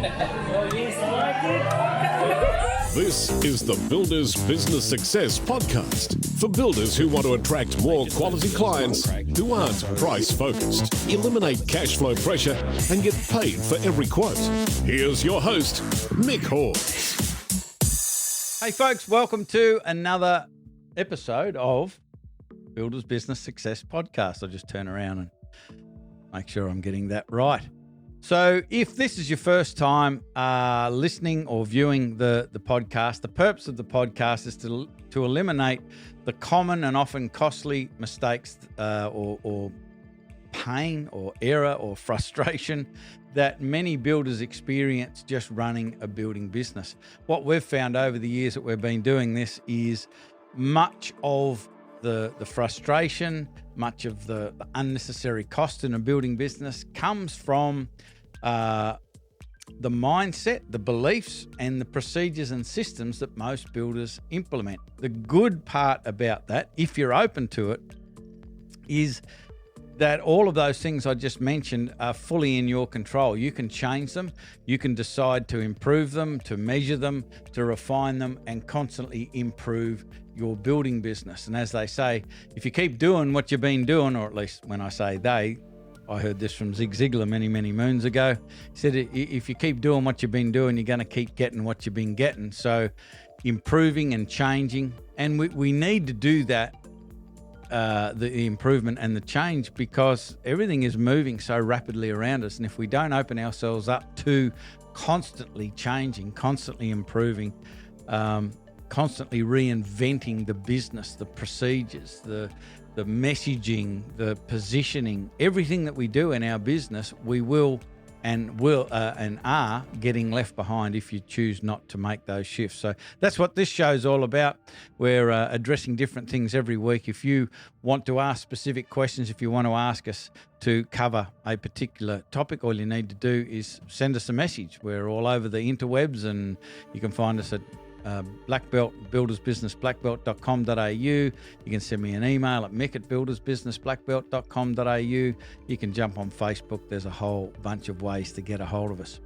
This is the Builders Business Success Podcast for builders who want to attract more quality clients who aren't price-focused, eliminate cash flow pressure, and get paid for every quote. Here's your host, Mick Hawes. Hey folks, welcome to another episode of Builders Business Success Podcast. I'll just turn around and make sure I'm getting that right. So if this is your first time listening or viewing the podcast, the purpose of the podcast is to eliminate the common and often costly mistakes or pain or error or frustration that many builders experience just running a building business. What we've found over the years that we've been doing this is much of the frustration, much of the unnecessary cost in a building business comes from the mindset, the beliefs, and the procedures and systems that most builders implement. The good part about that, if you're open to it, is that all of those things I just mentioned are fully in your control. You can change them. You can decide to improve them, to measure them, to refine them, and constantly improve your building business. And as they say, if you keep doing what you've been doing, or at least when I say they, I heard this from Zig Ziglar many, many moons ago. He said, if you keep doing what you've been doing, you're going to keep getting what you've been getting. So improving and changing. And we need to do that, the improvement and the change, because everything is moving so rapidly around us. And if we don't open ourselves up to constantly changing, constantly improving, constantly reinventing the business, the procedures, the messaging, the positioning, everything that we do in our business, we will and are getting left behind if you choose not to make those shifts. So that's what this show's all about. We're addressing different things every week. If you want to ask specific questions, if you want to ask us to cover a particular topic, all you need to do is send us a message. We're all over the interwebs, and you can find us at Black Belt, buildersbusinessblackbelt.com.au. You can send me an email at mick@buildersbusinessblackbelt.com.au. You can jump on Facebook. There's a whole bunch of ways to get a hold of us.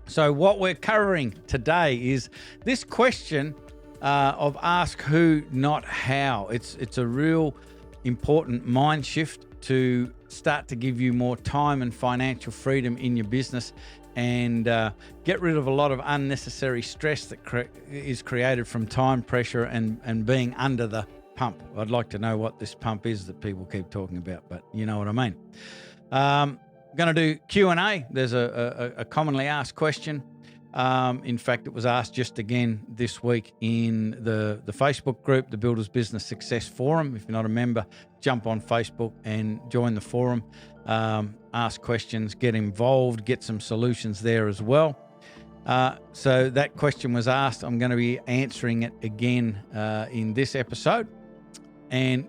So what we're covering today is this question of ask who, not how. It's a real important mind shift to start to give you more time and financial freedom in your business, and get rid of a lot of unnecessary stress that is created from time pressure and being under the pump. I'd like to know what this pump is that people keep talking about, but you know what I mean. Going to do Q&A. There's a commonly asked question. In fact, it was asked just again this week in the Facebook group, the Builders Business Success Forum. If you're not a member, jump on Facebook and join the forum. Ask questions, get involved, get some solutions there as well. So that question was asked. I'm going to be answering it again in this episode. And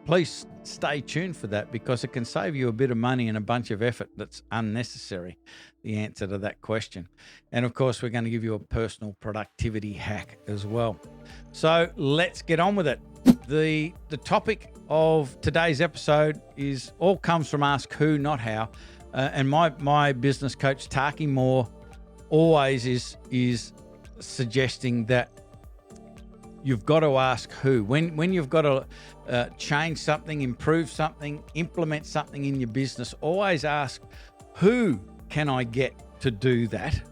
please stay tuned for that, because it can save you a bit of money and a bunch of effort that's unnecessary, the answer to that question. And of course, we're going to give you a personal productivity hack as well. So let's get on with it. The topic of today's episode comes from Ask Who, Not How. And my business coach, Taki Moore, always is suggesting that you've got to ask who. When you've got to change something, improve something, implement something in your business, always ask, who can I get to do that,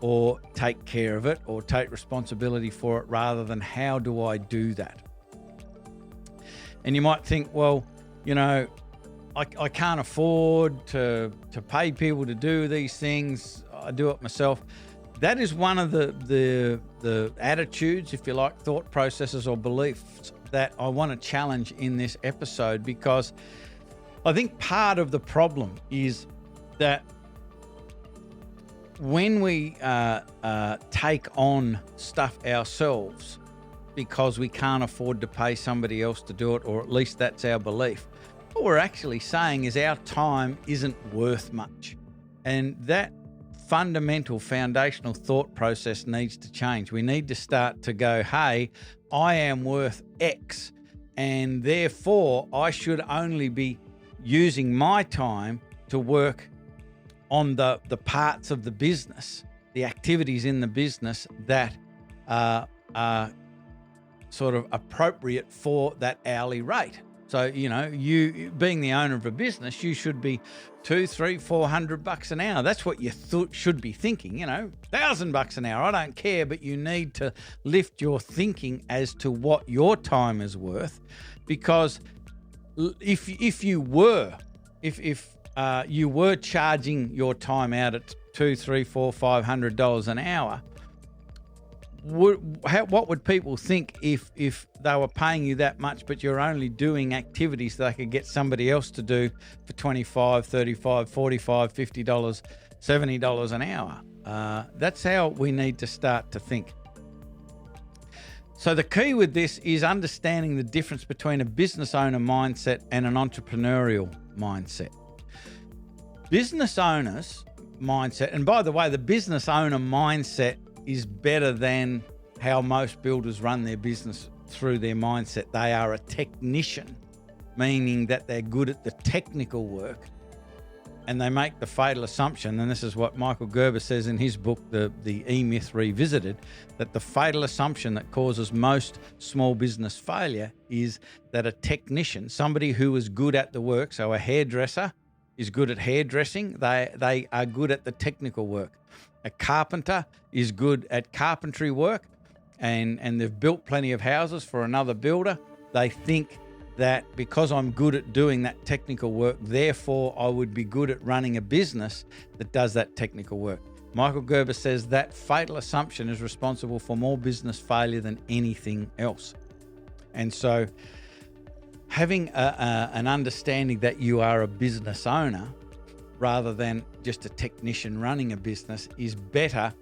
or take care of it, or take responsibility for it, rather than how do I do that? And you might think, well, you know, I can't afford to pay people to do these things. I do it myself. That is one of the attitudes, if you like, thought processes or beliefs that I want to challenge in this episode, because I think part of the problem is that when we take on stuff ourselves because we can't afford to pay somebody else to do it, or at least that's our belief, what we're actually saying is our time isn't worth much. And that fundamental foundational thought process needs to change. We need to start to go, hey, I am worth X, and therefore I should only be using my time to work on the parts of the business, the activities in the business that are sort of appropriate for that hourly rate. So, you being the owner of a business, you should be $200, $300, $400 an hour. That's what you should be thinking, $1,000 an hour. I don't care, but you need to lift your thinking as to what your time is worth, because if you were charging your time out at $200, $300, $400, $500 an hour, what would people think if they were paying you that much, but you're only doing activities that they could get somebody else to do for $25, $35, $45, $50, $70 an hour? That's how we need to start to think. So the key with this is understanding the difference between a business owner mindset and an entrepreneurial mindset. Business owners mindset, and by the way, the business owner mindset is better than how most builders run their business through their mindset. They are a technician, meaning that they're good at the technical work, and they make the fatal assumption, and this is what Michael Gerber says in his book, The E-Myth Revisited, that the fatal assumption that causes most small business failure is that a technician, somebody who is good at the work, so a hairdresser is good at hairdressing, they are good at the technical work. A carpenter is good at carpentry work, and they've built plenty of houses for another builder. They think that because I'm good at doing that technical work, therefore I would be good at running a business that does that technical work. Michael Gerber says that fatal assumption is responsible for more business failure than anything else. And so having an understanding that you are a business owner rather than just a technician running a business is better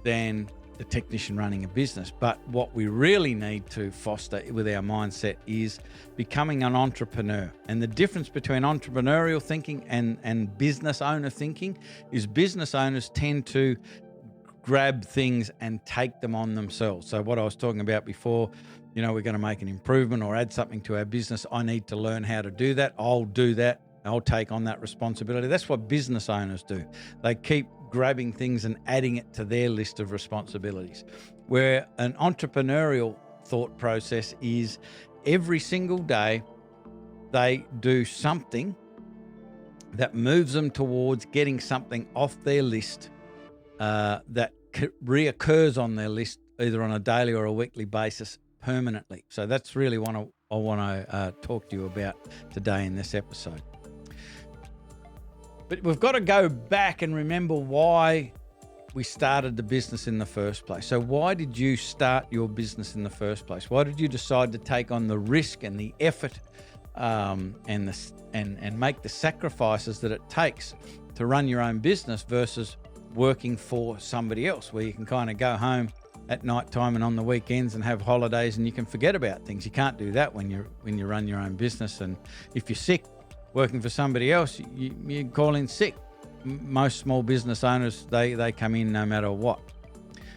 than the technician running a business. But what we really need to foster with our mindset is becoming an entrepreneur. And the difference between entrepreneurial thinking and business owner thinking is business owners tend to grab things and take them on themselves. So what I was talking about before, we're going to make an improvement or add something to our business. I need to learn how to do that. I'll do that. I'll take on that responsibility. That's what business owners do. They keep grabbing things and adding it to their list of responsibilities. Where an entrepreneurial thought process is every single day they do something that moves them towards getting something off their list that reoccurs on their list either on a daily or a weekly basis permanently. So that's really what I want to talk to you about today in this episode. But we've got to go back and remember why we started the business in the first place. So why did you start your business in the first place? Why did you decide to take on the risk and the effort and make the sacrifices that it takes to run your own business versus working for somebody else, where you can kind of go home at night time and on the weekends and have holidays and you can forget about things? You can't do that when you run your own business. And if you're sick working for somebody else, you call in sick. Most small business owners, they come in no matter what.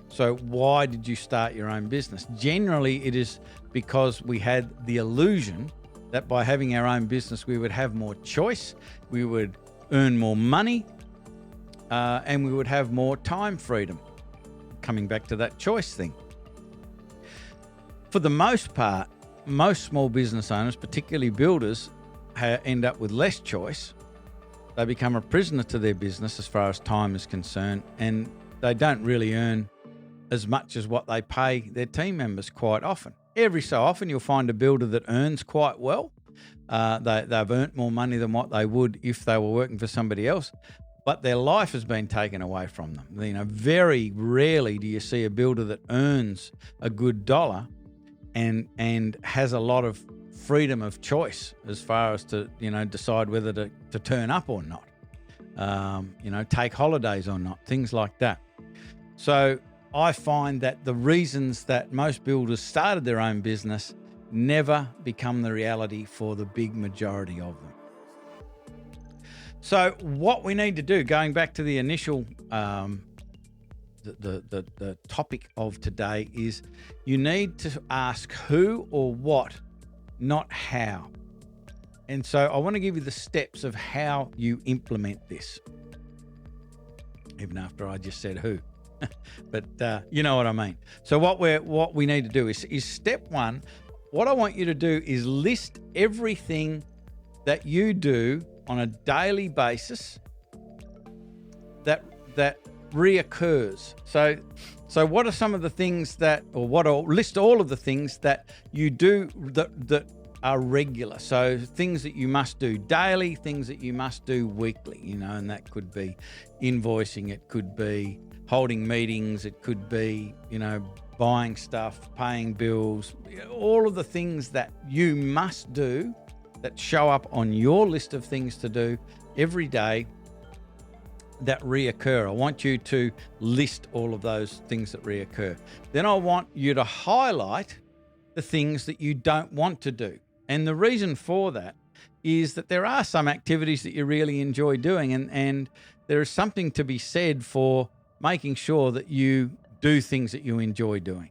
So why did you start your own business? Generally, it is because we had the illusion that by having our own business, we would have more choice, we would earn more money, and we would have more time freedom. Coming back to that choice thing. For the most part, most small business owners, particularly builders, end up with less choice. They become a prisoner to their business as far as time is concerned, and they don't really earn as much as what they pay their team members quite often. Every so often you'll find a builder that earns quite well. They've earned more money than what they would if they were working for somebody else, but their life has been taken away from them. Very rarely do you see a builder that earns a good dollar and has a lot of freedom of choice as far as to decide whether to turn up or not, take holidays or not, things like that. So I find that the reasons that most builders started their own business never become the reality for the big majority of them. So what we need to do, going back to the initial the topic of today, is you need to ask who or what, not how. And so I want to give you the steps of how you implement this. even after I just said who. But you know what I mean. So what we need to do is step one. What I want you to do is list everything that you do on a daily basis that reoccurs. So what are some of the things list all of the things that you do that are regular. So things that you must do daily, things that you must do weekly, and that could be invoicing, it could be holding meetings, it could be, buying stuff, paying bills, all of the things that you must do that show up on your list of things to do every day that reoccur. I want you to list all of those things that reoccur. Then I want you to highlight the things that you don't want to do. And the reason for that is that there are some activities that you really enjoy doing, and there is something to be said for making sure that you do things that you enjoy doing.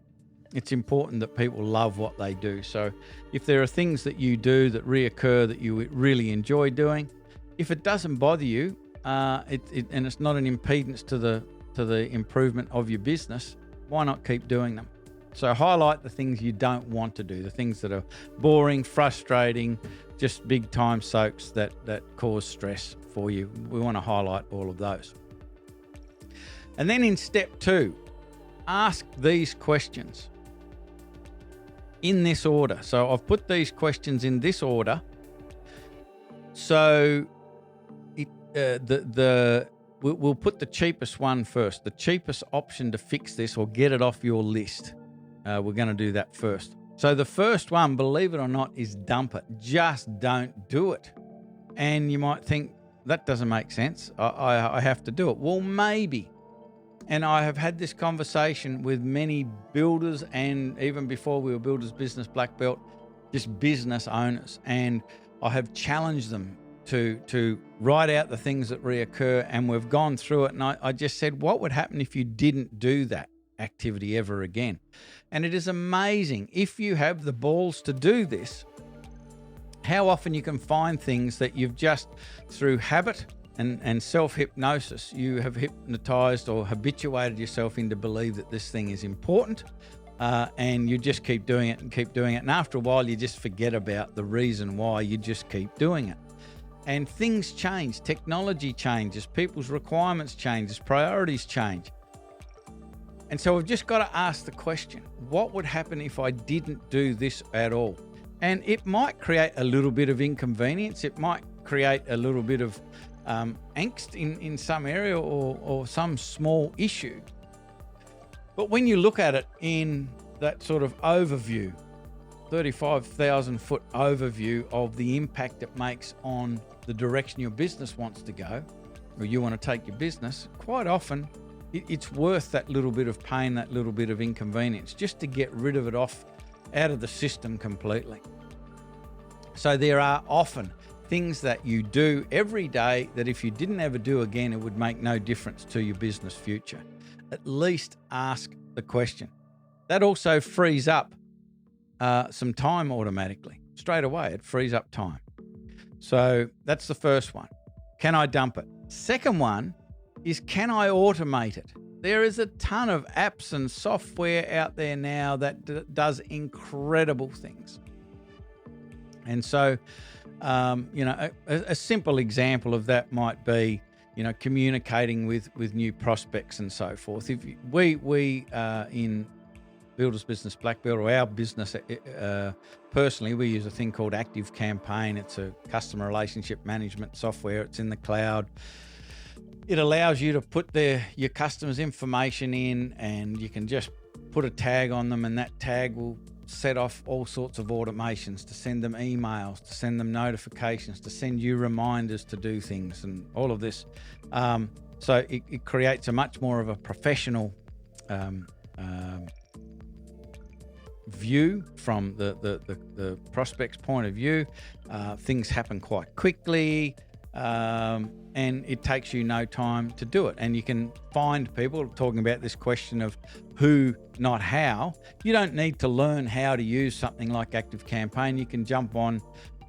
It's important that people love what they do. So if there are things that you do that reoccur that you really enjoy doing, if it doesn't bother you, and it's not an impedance to the improvement of your business, why not keep doing them? So highlight the things you don't want to do, the things that are boring, frustrating, just big time soaks that cause stress for you. We want to highlight all of those. And then in step 2, ask these questions in this order. So I've put these questions in this order. So we'll put the cheapest one first, the cheapest option to fix this or get it off your list. We're going to do that first. So the first one, believe it or not, is dump it. Just don't do it. And you might think, that doesn't make sense. I have to do it. Well, maybe. And I have had this conversation with many builders, and even before we were Builders Business Black Belt, just business owners. And I have challenged them to write out the things that reoccur, and we've gone through it. And I just said, what would happen if you didn't do that activity ever again? And it is amazing, if you have the balls to do this, how often you can find things that you've just, through habit and self-hypnosis, you have hypnotized or habituated yourself into believe that this thing is important, and you just keep doing it and keep doing it. And after a while, you just forget about the reason why you just keep doing it. And things change, technology changes, people's requirements change, priorities change. And so we've just got to ask the question, what would happen if I didn't do this at all? And it might create a little bit of inconvenience. It might create a little bit of angst in some area or some small issue. But when you look at it in that sort of overview, 35,000 foot overview of the impact it makes on the direction your business wants to go, or you want to take your business, quite often it's worth that little bit of pain, that little bit of inconvenience, just to get rid of it out of the system completely. So there are often things that you do every day that if you didn't ever do again, it would make no difference to your business future. At least ask the question. That also frees up some time automatically. Straight away, it frees up time. So that's the first one. Can I dump it? Second one is, can I automate it? There is a ton of apps and software out there now that does incredible things. And so, a simple example of that might be, communicating with new prospects and so forth. If we in Builders Business Black Belt, or our business personally, we use a thing called Active Campaign. It's a customer relationship management software. It's in the cloud. It allows you to put your customers' information in, and you can just put a tag on them, and that tag will set off all sorts of automations to send them emails, to send them notifications, to send you reminders to do things, and all of this. So it creates a much more of a professional view from the prospect's point of view. Things happen quite quickly. And it takes you no time to do it. And you can find people talking about this question of who, not how. You don't need to learn how to use something like Active Campaign. You can jump on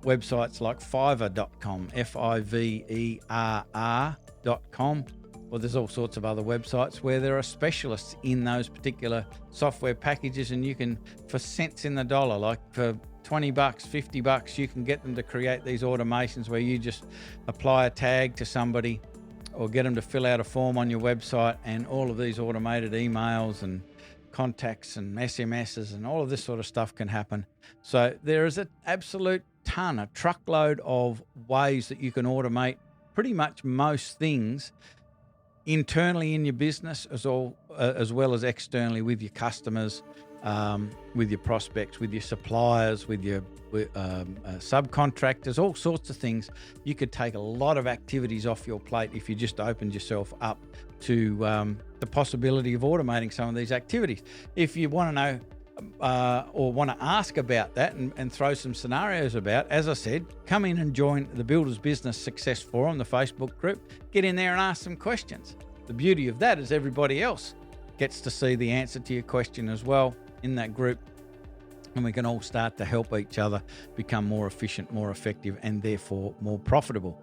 websites like Fiverr.com, Fiverr.com, or there's all sorts of other websites where there are specialists in those particular software packages, and you can, for cents in the dollar, like for $20, $50, you can get them to create these automations where you just apply a tag to somebody or get them to fill out a form on your website, and all of these automated emails and contacts and SMSs and all of this sort of stuff can happen. So there is an absolute ton, a truckload of ways that you can automate pretty much most things internally in your business as well as externally with your customers, with your prospects, with your suppliers, with your subcontractors, all sorts of things. You could take a lot of activities off your plate if you just opened yourself up to the possibility of automating some of these activities. If you want to know or want to ask about that and throw some scenarios about, as I said, come in and join the Builders Business Success Forum, the Facebook group. Get in there and ask some questions. The beauty of that is everybody else gets to see the answer to your question as well in that group, and we can all start to help each other become more efficient, more effective, and therefore more profitable.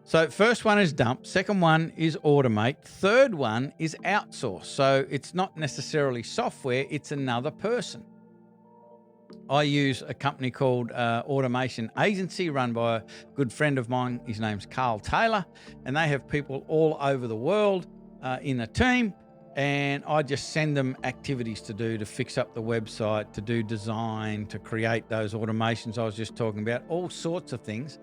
So first one is dump, second one is automate, third one is outsource. So it's not necessarily software, it's another person. I use a company called Automation Agency, run by a good friend of mine. His name's Carl Taylor, and they have people all over the world in a team, and I just send them activities to do, to fix up the website, to do design, to create those automations I was just talking about, all sorts of things.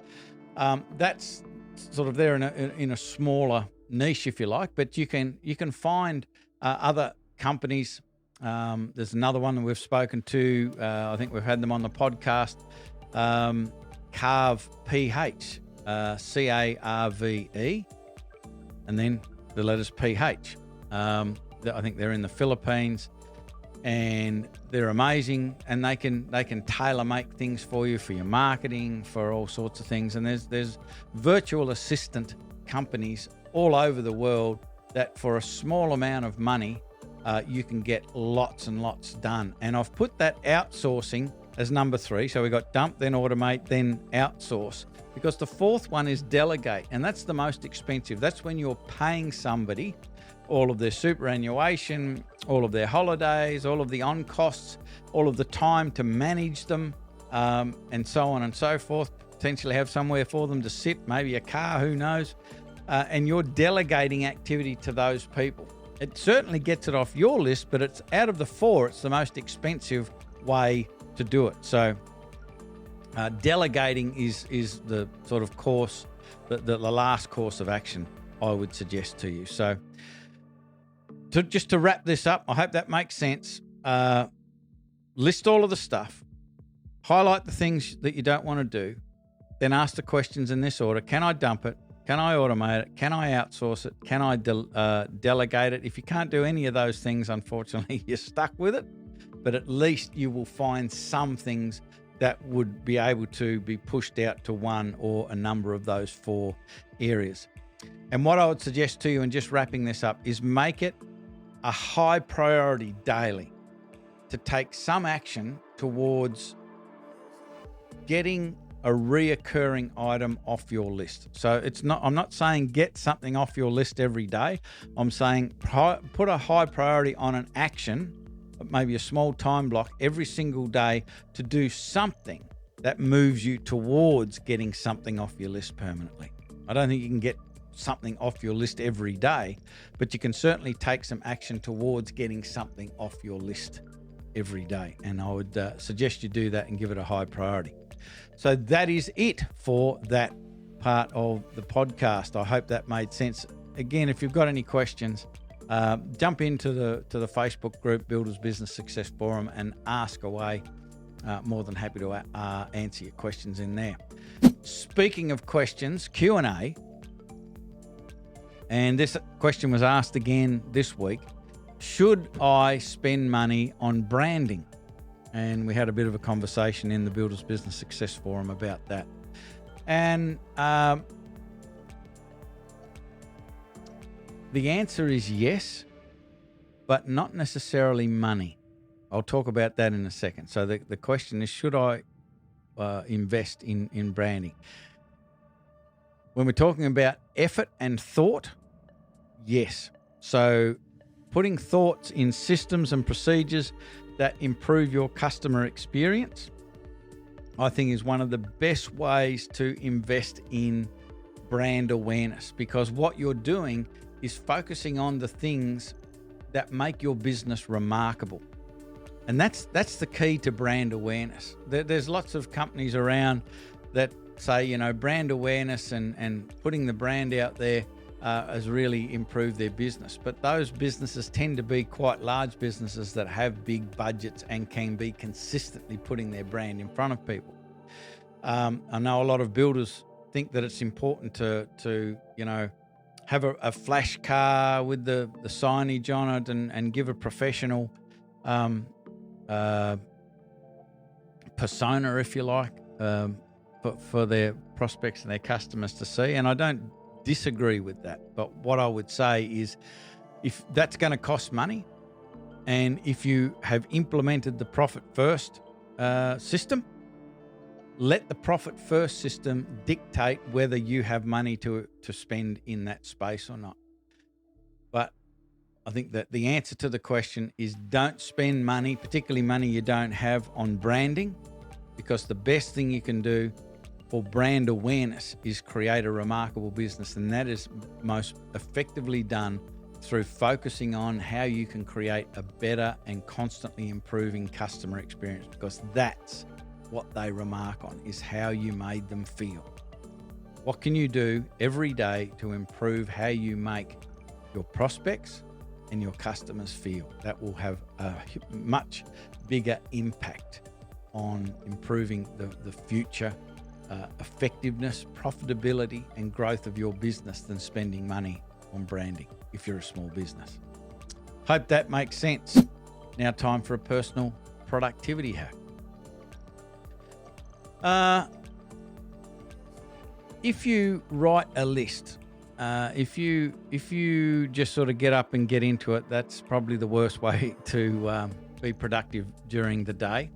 That's sort of there in a smaller niche, if you like, but you can find other companies. There's another one that we've spoken to. I think we've had them on the podcast. Carve PH, CARVE, and then the letters PH. I think they're in the Philippines, and they're amazing, and they can tailor make things for you, for your marketing, for all sorts of things. And there's virtual assistant companies all over the world that for a small amount of money you can get lots and lots done. And I've put that outsourcing as number 3. So we got dump, then automate, then outsource, because the fourth one is delegate, and that's the most expensive. That's when you're paying somebody all of their superannuation, all of their holidays, all of the on costs, all of the time to manage them, and so on and so forth. Potentially have somewhere for them to sit, maybe a car, who knows, and you're delegating activity to those people. It certainly gets it off your list, but it's out of the 4, it's the most expensive way to do it. So delegating is the sort of course, the last course of action I would suggest to you. So just to wrap this up, I hope that makes sense. List all of the stuff, highlight the things that you don't want to do, then ask the questions in this order. Can I dump it? Can I automate it? Can I outsource it? Can I delegate it? If you can't do any of those things, unfortunately, you're stuck with it. But at least you will find some things that would be able to be pushed out to one or a number of those 4 areas. And what I would suggest to you, and just wrapping this up, is make it a high priority daily to take some action towards getting a reoccurring item off your list. So I'm not saying get something off your list every day. I'm saying put a high priority on an action, maybe a small time block every single day, to do something that moves you towards getting something off your list permanently. I don't think you can get something off your list every day, but you can certainly take some action towards getting something off your list every day. And I would suggest you do that and give it a high priority. So that is it for that part of the podcast. I hope that made sense. Again, if you've got any questions, jump into the Facebook group, Builders Business Success Forum, and ask away. More than happy to answer your questions in there. Speaking of questions, Q&A, and this question was asked again this week: should I spend money on branding? And we had a bit of a conversation in the Builders Business Success Forum about that. And the answer is yes, but not necessarily money. I'll talk about that in a second. So the question is, should I invest in branding? When we're talking about effort and thought, Yes. So putting thoughts in systems and procedures that improve your customer experience, I think, is one of the best ways to invest in brand awareness, because what you're doing is focusing on the things that make your business remarkable. And that's the key to brand awareness. There's lots of companies around that say, brand awareness and putting the brand out there has really improved their business. But those businesses tend to be quite large businesses that have big budgets and can be consistently putting their brand in front of people. I know a lot of builders think that it's important to have a flash car with the signage on it and give a professional persona, if you like, for their prospects and their customers to see. And I don't disagree with that. But what I would say is, if that's going to cost money, and if you have implemented the profit first system, let the profit first system dictate whether you have money to spend in that space or not. But I think that the answer to the question is, don't spend money, particularly money you don't have, on branding, because the best thing you can do for brand awareness is create a remarkable business. And that is most effectively done through focusing on how you can create a better and constantly improving customer experience, because that's what they remark on, is how you made them feel. What can you do every day to improve how you make your prospects and your customers feel? That will have a much bigger impact on improving the future effectiveness, profitability, and growth of your business than spending money on branding if you're a small business. Hope that makes sense. Now, time for a personal productivity hack. If you write a list, if you just sort of get up and get into it, that's probably the worst way to be productive during the day.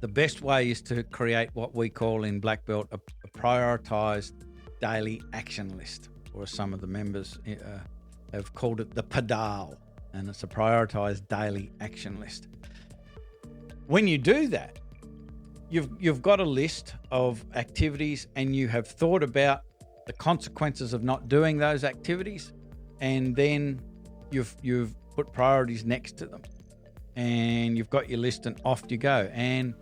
The best way is to create what we call in Black Belt a prioritized daily action list, or some of the members have called it the PADAL, and it's a prioritized daily action list. When you do that, you've got a list of activities, and you have thought about the consequences of not doing those activities, and then you've put priorities next to them, and you've got your list, and off you go. And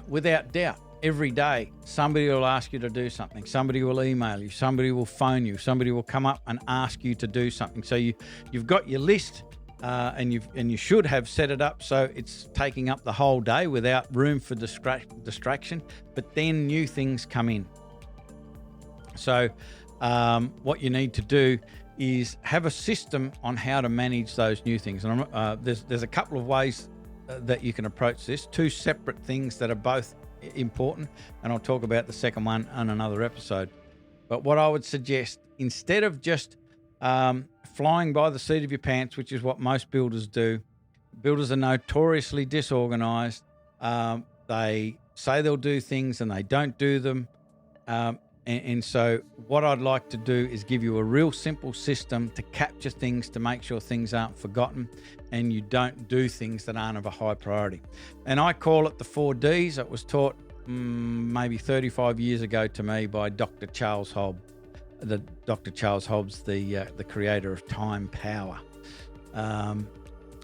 without doubt, every day somebody will ask you to do something, somebody will email you, somebody will phone you, somebody will come up and ask you to do something. So you've got your list, and you should have set it up so it's taking up the whole day without room for distraction. But then new things come in. So what you need to do is have a system on how to manage those new things. And there's a couple of ways that you can approach this. Two separate things that are both important, and I'll talk about the second one on another episode. But what I would suggest, instead of just flying by the seat of your pants, which is what most builders do. Builders are notoriously disorganized. They say they'll do things and they don't do them. And so what I'd like to do is give you a real simple system to capture things, to make sure things aren't forgotten and you don't do things that aren't of a high priority. And I call it the 4 Ds. It was taught maybe 35 years ago to me by Dr. Charles Hobbs. Dr. Charles Hobbs, the creator of Time Power. And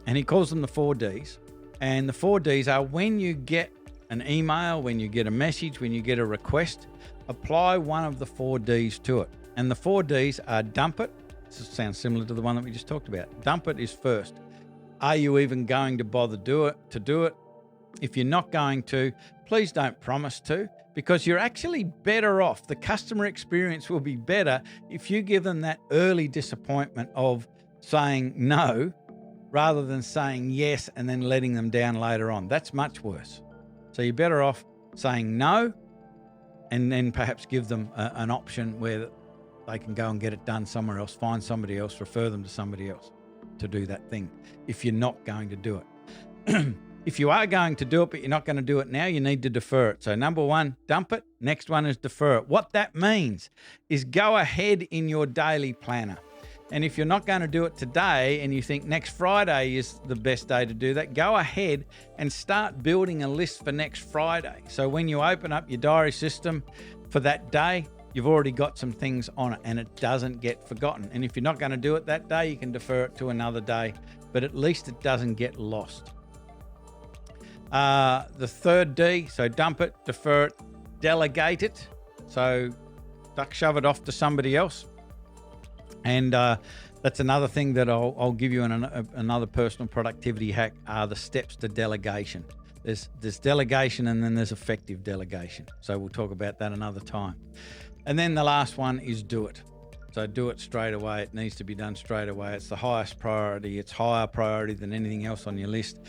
he calls them the 4 Ds. And the 4 Ds are: when you get an email, when you get a message, when you get a request, apply one of the 4 Ds to it. And the 4 Ds are: dump it. This sounds similar to the one that we just talked about. Dump it is first. Are you even going to bother do it? If you're not going to, please don't promise to, because you're actually better off. The customer experience will be better if you give them that early disappointment of saying no rather than saying yes and then letting them down later on. That's much worse. So you're better off saying no and then perhaps give them an option where they can go and get it done somewhere else, find somebody else, refer them to somebody else to do that thing if you're not going to do it. If you are going to do it, but you're not going to do it now, you need to defer it. So number one, dump it. Next one is defer it. What that means is go ahead in your daily planner And if you're not going to do it today and you think next Friday is the best day to do that, go ahead and start building a list for next Friday. So when you open up your diary system for that day, you've already got some things on it and it doesn't get forgotten. And if you're not going to do it that day, you can defer it to another day, but at least it doesn't get lost. The third D, so dump it, defer it, delegate it. So shove it off to somebody else. And that's another thing that I'll give you another personal productivity hack are the steps to delegation. There's delegation and then there's effective delegation. So we'll talk about that another time. And then the last one is do it. So do it straight away. It needs to be done straight away. It's the highest priority. It's higher priority than anything else on your list.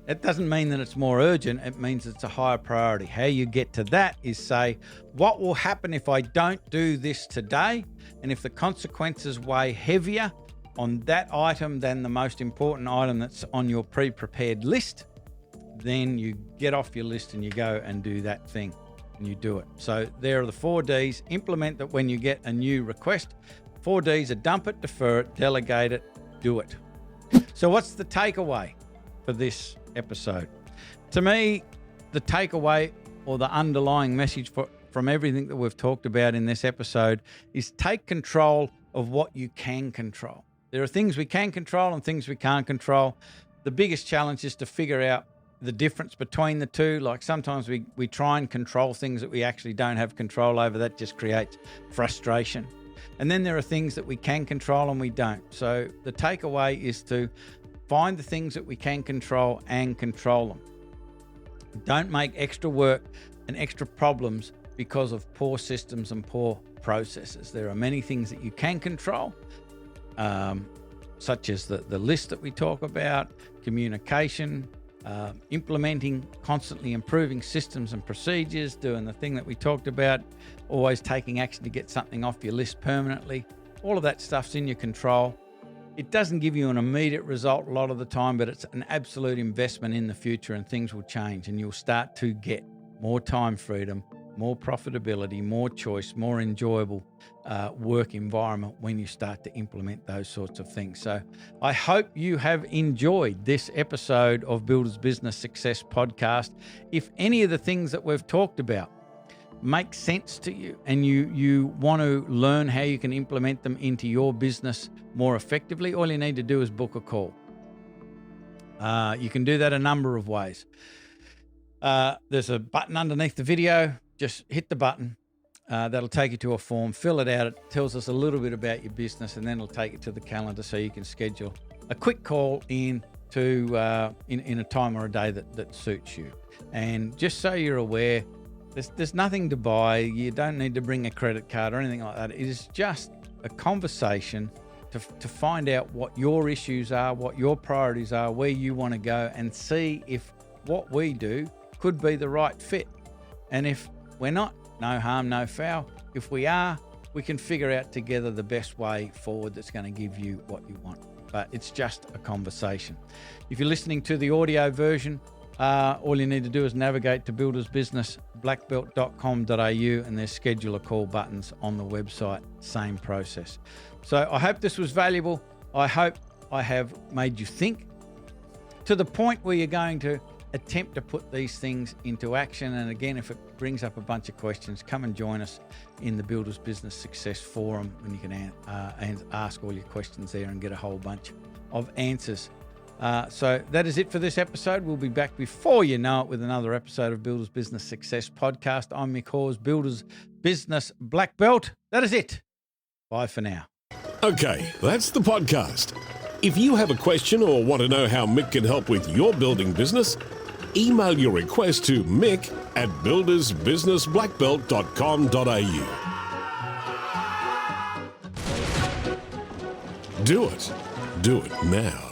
It doesn't mean that it's more urgent. It means it's a higher priority. How you get to that is say, what will happen if I don't do this today? And if the consequences weigh heavier on that item than the most important item that's on your pre-prepared list, then you get off your list and you go and do that thing and you do it. So there are the 4 Ds. Implement that when you get a new request. 4 Ds are dump it, defer it, delegate it, do it. So what's the takeaway for this episode? To me, the takeaway or the underlying message from everything that we've talked about in this episode is take control of what you can control. There are things we can control and things we can't control. The biggest challenge is to figure out the difference between the two. Like sometimes we try and control things that we actually don't have control over. That just creates frustration. And then there are things that we can control and we don't. So the takeaway is to find the things that we can control and control them. Don't make extra work and extra problems because of poor systems and poor processes. There are many things that you can control, such as the list that we talk about, communication, implementing, constantly improving systems and procedures, doing the thing that we talked about, always taking action to get something off your list permanently. All of that stuff's in your control. It doesn't give you an immediate result a lot of the time, but it's an absolute investment in the future and things will change and you'll start to get more time freedom, more profitability, more choice, more enjoyable work environment when you start to implement those sorts of things. So I hope you have enjoyed this episode of Builders Business Success Podcast. If any of the things that we've talked about make sense to you and you want to learn how you can implement them into your business more effectively, all you need to do is book a call. You can do that a number of ways. There's a button underneath the video. Just hit the button. That'll take you to a form. Fill it out. It tells us a little bit about your business, and then it'll take you to the calendar so you can schedule a quick call in to in a time or a day that suits you. And just so you're aware, there's nothing to buy. You don't need to bring a credit card or anything like that. It is just a conversation to find out what your issues are, what your priorities are, where you want to go, and see if what we do could be the right fit. And if we're not, no harm, no foul. If we are, we can figure out together the best way forward that's going to give you what you want. But it's just a conversation. If you're listening to the audio version, all you need to do is navigate to buildersbusinessblackbelt.com.au and there's schedule a call buttons on the website. Same process. So I hope this was valuable. I hope I have made you think to the point where you're going to attempt to put these things into action. And again, if it brings up a bunch of questions, come and join us in the Builders Business Success Forum and you can ask all your questions there and get a whole bunch of answers. So that is it for this episode. We'll be back before you know it with another episode of Builders Business Success Podcast. I'm Mick Hawes, Builders Business Black Belt. That is it. Bye for now. Okay, that's the podcast. If you have a question or want to know how Mick can help with your building business, email your request to mick@buildersbusinessblackbelt.com.au. Do it now.